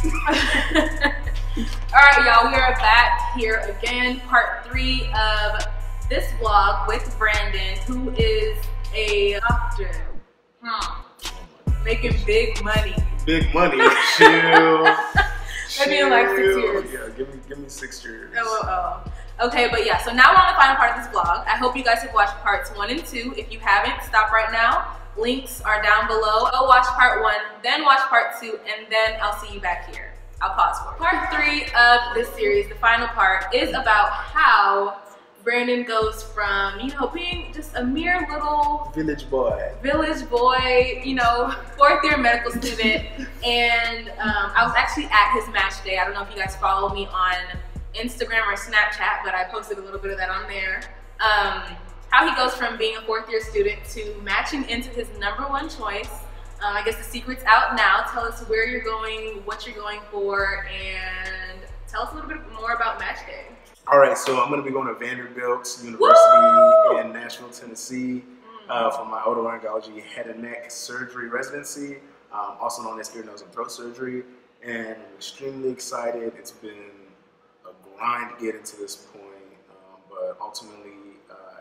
Alright, y'all, we are back here again, part 3 of this vlog with Brandon, who is a doctor. Making big money. Big money? Chill. Maybe in like 6 years. Yeah, give me 6 years. Okay, but yeah, so now we're on the final part of this vlog. I hope you guys have watched parts 1 and 2. If you haven't, stop right now. Links are down below. Go watch part 1, then watch part 2, and then I'll see you back here. I'll pause for it. Part 3 of this series, the final part, is about how Brandon goes from, you know, being just a mere little village boy, you know, 4th year medical student. And I was actually at his match day. I don't know if you guys follow me on Instagram or Snapchat, but I posted a little bit of that on there. How he goes from being a 4th year student to matching into his #1 choice. I guess the secret's out now. Tell us where you're going, what you're going for, and tell us a little bit more about match day. All right, so I'm going to be going to Vanderbilt University in Nashville, Tennessee for my otolaryngology head and neck surgery residency, also known as ear, nose, and throat surgery. And I'm extremely excited. It's been a grind to get into this point, but ultimately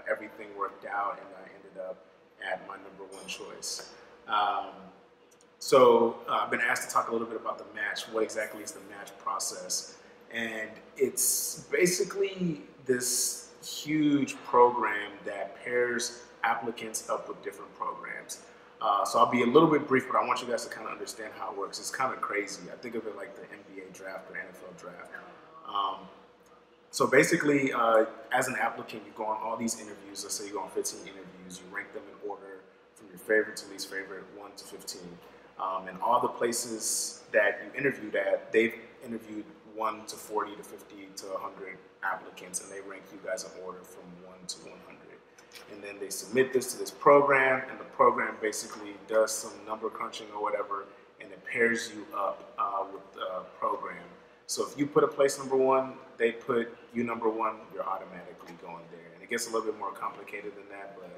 everything worked out and I ended up at my #1 choice. So I've been asked to talk a little bit about the match. What exactly is the match process? And it's basically this huge program that pairs applicants up with different programs. So I'll be a little bit brief, but I want you guys to kind of understand how it works. It's kind of crazy. I think of it like the NBA draft or NFL draft. So basically, as an applicant, you go on all these interviews. Let's say you go on 15 interviews. You rank them in order from your favorite to least favorite, 1 to 15. And all the places that you interviewed at, they've interviewed 1 to 40 to 50 to 100 applicants, and they rank you guys in order from 1 to 100. And then they submit this to this program, and the program basically does some number crunching or whatever, and it pairs you up with the program. So if you put a place #1, they put you #1, you're automatically going there. And it gets a little bit more complicated than that, but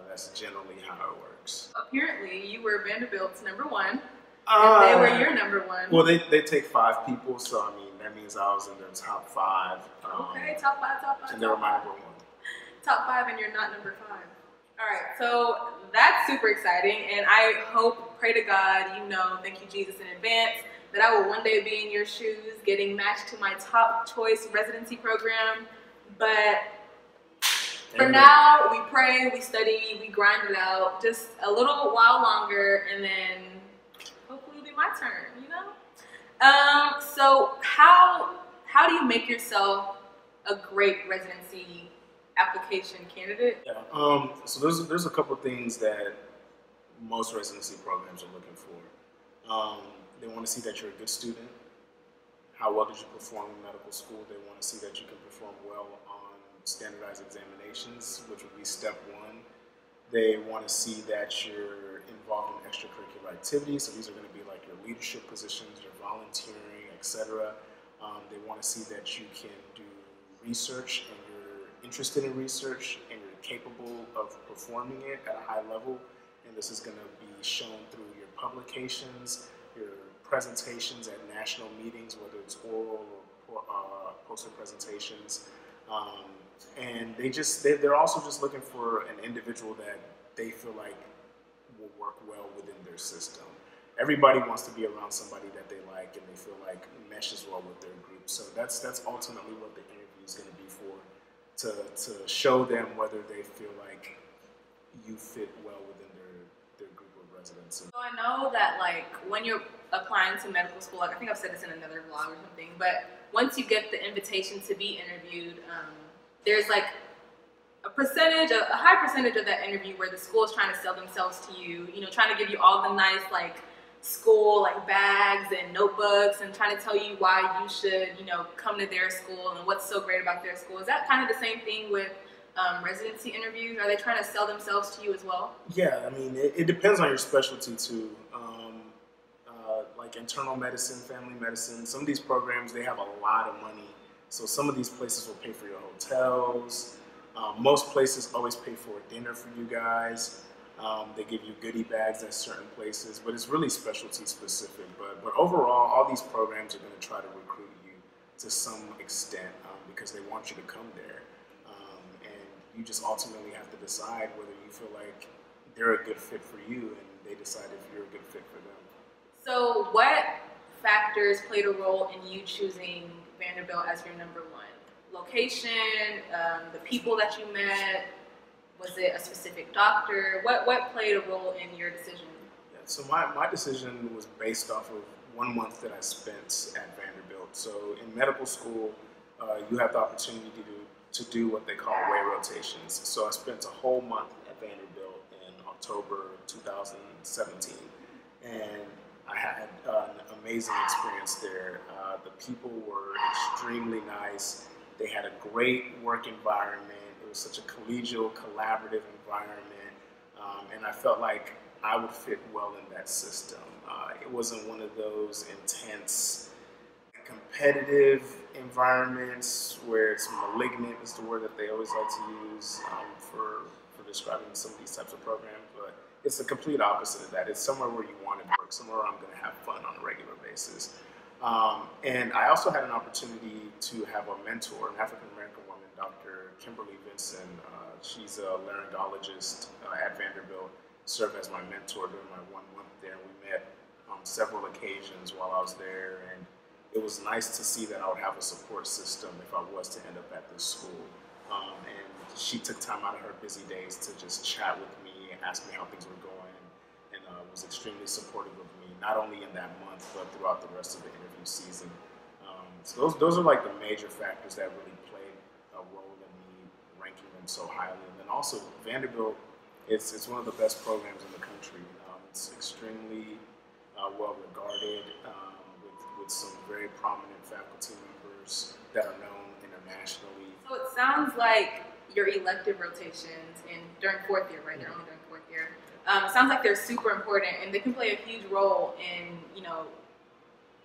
that's generally how it works. Apparently, you were Vanderbilt's #1, and they were your #1. Well, they take 5 people, so I mean, that means I was in their top 5. Okay, top 5. And they were my #1. Top 5, and you're not #5. All right, so that's super exciting, and I hope, pray to God, you know, thank you, Jesus, in advance, that I will one day be in your shoes, getting matched to my top choice residency program. But for now, we pray, we study, we grind it out just a little while longer, and then hopefully it'll be my turn, you know? So how do you make yourself a great residency application candidate? Yeah, so there's a couple things that most residency programs are looking for. They want to see that you're a good student. How well did you perform in medical school? They want to see that you can perform well on standardized examinations, which would be step 1. They want to see that you're involved in extracurricular activities. So these are going to be like your leadership positions, your volunteering, etc. They want to see that you can do research and you're interested in research and you're capable of performing it at a high level. And this is going to be shown through your publications, your presentations at national meetings, whether it's oral or poster presentations. And they're also just looking for an individual that they feel like will work well within their system. Everybody wants to be around somebody that they like and they feel like meshes well with their group. So that's ultimately what the interview is going to be for, to show them whether they feel like you fit well within their group of residents. So I know that like when you're applying to medical school, like I think I've said this in another vlog or something, but once you get the invitation to be interviewed, there's like a high percentage of that interview where the school is trying to sell themselves to you, you know, trying to give you all the nice like school like bags and notebooks and trying to tell you why you should, you know, come to their school and what's so great about their school. Is that kind of the same thing with residency interviews? Are they trying to sell themselves to you as well? Yeah, I mean, it depends on your specialty too. Like internal medicine, family medicine, some of these programs, they have a lot of money. So some of these places will pay for your hotels. Most places always pay for a dinner for you guys. They give you goodie bags at certain places, but it's really specialty specific. But overall, all these programs are going to try to recruit you to some extent because they want you to come there. And you just ultimately have to decide whether you feel like they're a good fit for you and they decide if you're a good fit for them. So what factors played a role in you choosing Vanderbilt as your number one? Location, the people that you met, was it a specific doctor? What played a role in your decision? Yeah, so my decision was based off of 1 month that I spent at Vanderbilt. So in medical school, you have the opportunity to do what they call way rotations. So I spent a whole month at Vanderbilt in October 2017, and I had an amazing experience there. The people were extremely nice. They had a great work environment. It was such a collegial, collaborative environment, and I felt like I would fit well in that system. It wasn't one of those intense, competitive environments where it's malignant is the word that they always like to use for describing some of these types of programs, but it's the complete opposite of that. It's somewhere where you want to work, somewhere where I'm going to have fun on a regular basis. And I also had an opportunity to have a mentor, an African-American woman, Dr. Kimberly Vinson. She's a laryngologist at Vanderbilt, served as my mentor during my 1 month there. We met on several occasions while I was there, and it was nice to see that I would have a support system if I was to end up at this school. And she took time out of her busy days to just chat with me and ask me how things were going, and was extremely supportive of me, not only in that month, but throughout the rest of the interview season. So those are like the major factors that really played a role in me ranking them so highly. And then also Vanderbilt, it's one of the best programs in the country. It's extremely well regarded, with some very prominent faculty members that are known internationally. So it sounds like your elective rotations during fourth year, right? They're only during fourth year. It sounds like they're super important, and they can play a huge role in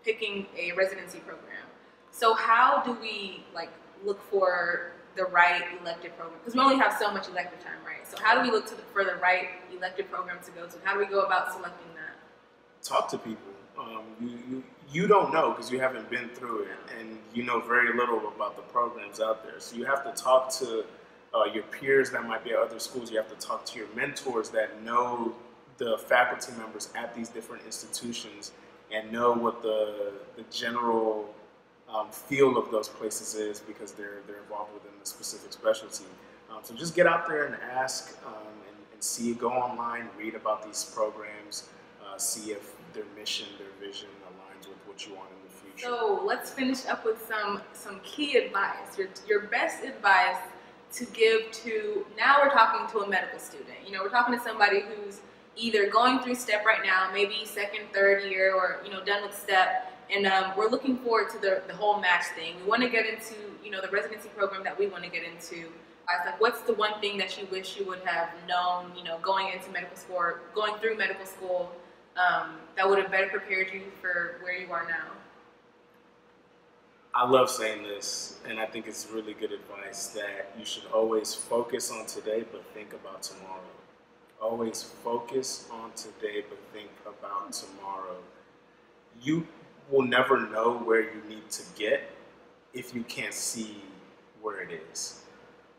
picking a residency program. So how do we look for the right elective program? Because we only have so much elective time, right? So how do we look for the right elective program to go to? How do we go about selecting that? Talk to people. You don't know because you haven't been through it, and you know very little about the programs out there. So you have to talk to your peers that might be at other schools. You have to talk to your mentors that know the faculty members at these different institutions and know what the general feel of those places is because they're involved within the specific specialty. So just get out there and ask and see, go online, read about these programs, see if their mission, their vision aligns with what you want in the future. So let's finish up with some key advice, your best advice to give to, now we're talking to a medical student. We're talking to somebody who's either going through STEP right now, maybe second, third year, or done with STEP, and we're looking forward to the whole match thing. We want to get into the residency program that we want to get into. I was like, what's the one thing that you wish you would have known, going into medical school or going through medical school, that would have better prepared you for where you are now? I love saying this, and I think it's really good advice that you should always focus on today, but think about tomorrow. Always focus on today, but think about tomorrow. You will never know where you need to get if you can't see where it is.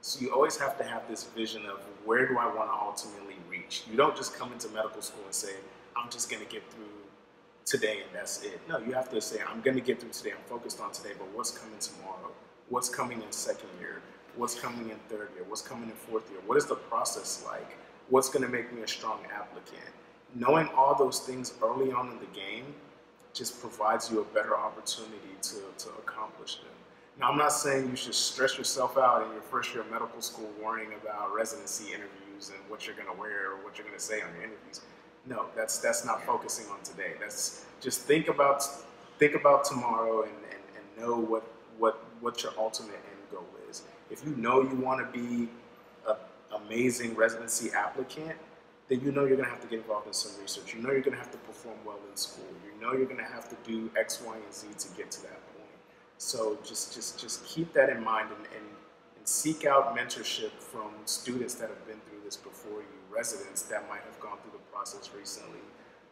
So you always have to have this vision of where do I want to ultimately reach. You don't just come into medical school and say, I'm just going to get through today and that's it. No, you have to say, I'm going to get through today, I'm focused on today, but what's coming tomorrow? What's coming in second year? What's coming in third year? What's coming in fourth year? What is the process like? What's going to make me a strong applicant? Knowing all those things early on in the game just provides you a better opportunity to accomplish them. Now, I'm not saying you should stress yourself out in your first year of medical school worrying about residency interviews and what you're going to wear or what you're going to say on your interviews. No, that's not focusing on today. That's just think about tomorrow and know what your ultimate end goal is. If you know you want to be an amazing residency applicant, then you know you're going to have to get involved in some research. You know you're going to have to perform well in school. You know you're going to have to do X, Y, and Z to get to that point. So just keep that in mind and seek out mentorship from students that have been through this before you residents that might have gone through the process recently,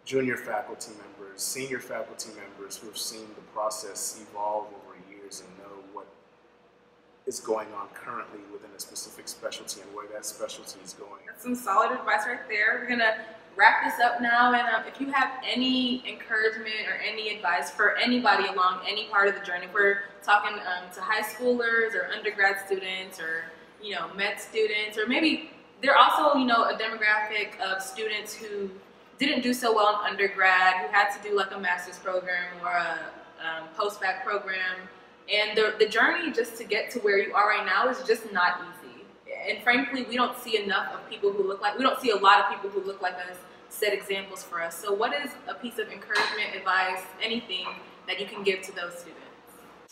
junior faculty members, senior faculty members who have seen the process evolve over years and know what is going on currently within a specific specialty and where that specialty is going. That's some solid advice right there. We're gonna wrap this up now, and if you have any encouragement or any advice for anybody along any part of the journey, if we're talking to high schoolers or undergrad students or med students, or maybe they're also a demographic of students who didn't do so well in undergrad, who had to do like a master's program or a post-bac program, and the journey just to get to where you are right now is just not easy. And frankly, we don't see enough of people who look like, we don't see a lot of people who look like us set examples for us. So what is a piece of encouragement, advice, anything that you can give to those students?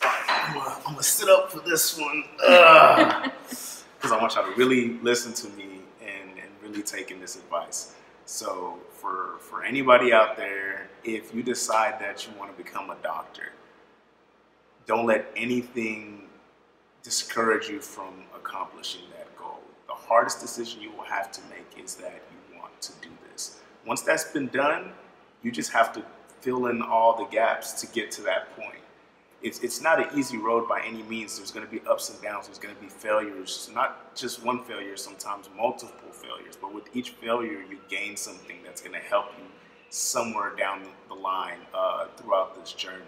I'm gonna sit up for this one because I want y'all to really listen to me and really take in this advice. So for anybody out there, if you decide that you want to become a doctor, don't let anything discourage you from accomplishing that goal. The hardest decision you will have to make is that you want to do this. Once that's been done, you just have to fill in all the gaps to get to that point. It's not an easy road by any means. There's going to be ups and downs. There's going to be failures, not just one failure, sometimes multiple failures. But with each failure, you gain something that's going to help you somewhere down the line throughout this journey.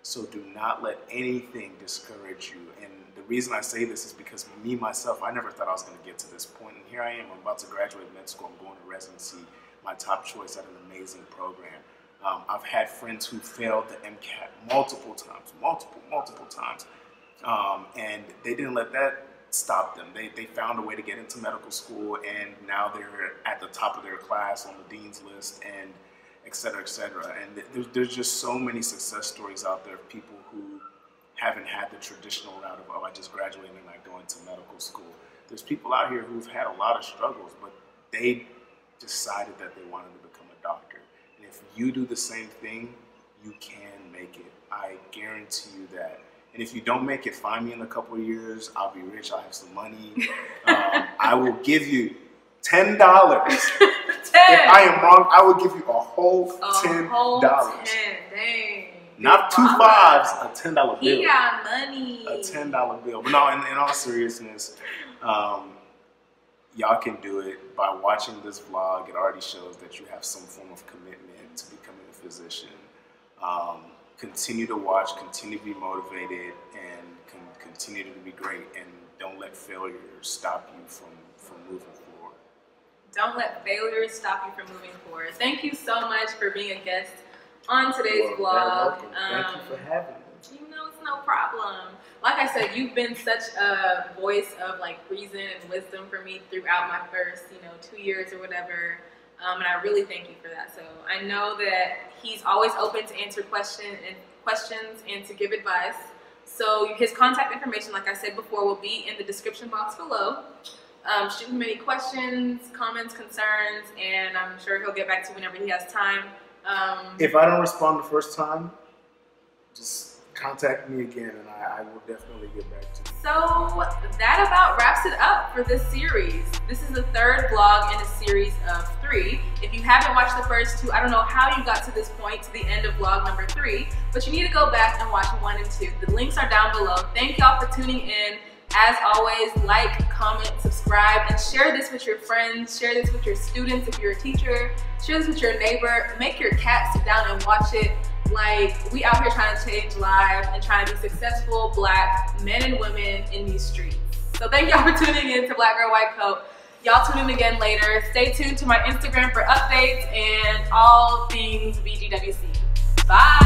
So do not let anything discourage you. And the reason I say this is because me, myself, I never thought I was going to get to this point. And here I am. I'm about to graduate med school. I'm going to residency, my top choice at an amazing program. I've had friends who failed the MCAT multiple times, and they didn't let that stop them. They found a way to get into medical school, and now they're at the top of their class on the dean's list, and et cetera, et cetera. And there's just so many success stories out there of people who haven't had the traditional route of, oh, I just graduated and I go into medical school. There's people out here who've had a lot of struggles, but they decided that they wanted to become a doctor. And if you do the same thing, you can make it. I guarantee you that. And if you don't make it, find me in a couple of years. I'll be rich. I'll have some money. I will give you $10. If I am wrong, I will give you a whole $10. Dang. Not 2 5s, a $10 bill. He got money. A $10 bill. But no, in all seriousness, y'all can do it. By watching this vlog, it already shows that you have some form of commitment to becoming a physician. Continue to watch, continue to be motivated, and continue to be great. And don't let failure stop you from moving forward. Don't let failures stop you from moving forward. Thank you so much for being a guest on today's vlog. Thank you for having me. It's no problem. Like I said, you've been such a voice of like reason and wisdom for me throughout my first, 2 years or whatever. And I really thank you for that. So I know that he's always open to answer questions and to give advice. So his contact information, like I said before, will be in the description box below. Shoot him any questions, comments, concerns, and I'm sure he'll get back to you whenever he has time. If I don't respond the first time, just contact me again and I will definitely get back to you. So that about wraps it up for this series. This is the third vlog in a series of 3. If you haven't watched the first 2, I don't know how you got to this point, to the end of vlog number 3, but you need to go back and watch 1 and 2. The links are down below. Thank y'all for tuning in. As always, like, comment, subscribe, and share this with your friends. Share this with your students if you're a teacher. Share this with your neighbor. Make your cat sit down and watch it. Like, we out here trying to change lives and trying to be successful Black men and women in these streets. So thank y'all for tuning in to Black Girl White Coat. Y'all tune in again later. Stay tuned to my Instagram for updates and all things BGWC. Bye.